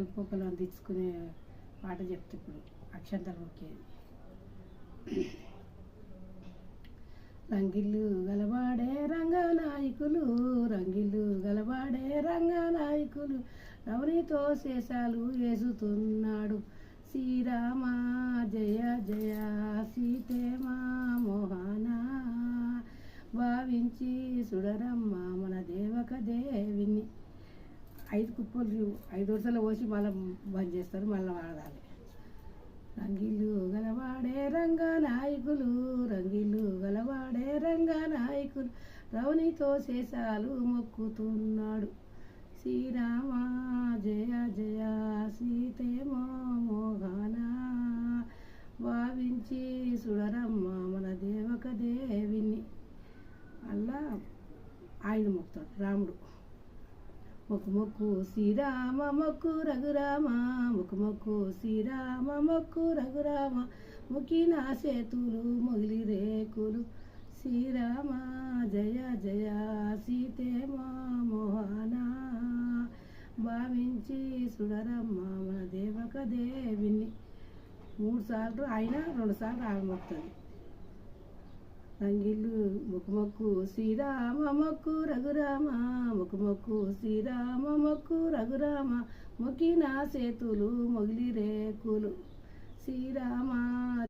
రెక్కలు పొక్కలు అందించుకునే పాట చెప్తే ఇప్పుడు అక్షంతలు మొక్కేది. రంగిళ్ళు గలవాడే రంగనాయకులు, రంగిళ్ళు గలవాడే రంగనాయకులు, రమణితో శేషాలు వేసుతున్నాడు. శ్రీరామ జయ జయ సీతేమా మోహన, భావించి సుడరమ్మ మన దేవక దేవిని. 5 కుప్పలు 5 వరుసలు పోసి మళ్ళీ బంద్ చేస్తారు, మళ్ళీ వాడాలి. రంగిళ్ళు గలవాడే రంగనాయకులు, రంగిళ్ళు గలవాడే రంగనాయకులు, రవణితో శేషాలు మొక్కుతున్నాడు. శ్రీరామ జయ జయ సీతేమో మోహన, భావించి సుడరమ్మ మన దేవక దేవిని. అలా ఆయన మొక్కుతాడు రాముడు. మొక్కు మొక్కు శ్రీరామ మొక్కు రఘురామ, మొక్కు మొక్కు శ్రీరామ మొక్కు రఘురామ, మొక్కిన చేతులు మొగిలి రేకులు. శ్రీరామ జయ జయ సీతేమా మోహన, భావించి సుడరమ్మ మన దేవక దేవిని. 3 సార్లు ఆయన 2 సార్లు ఆమె మొక్కుతుంది. రంగిళ్ళు మొక్కు మొక్కు శ్రీరామ మొక్కు రఘురామ, మొక్కు మొక్కు శ్రీరామ మొక్కు రఘురామ, మొక్కిన చేతులు మొగిలి రేకులు. శ్రీరామ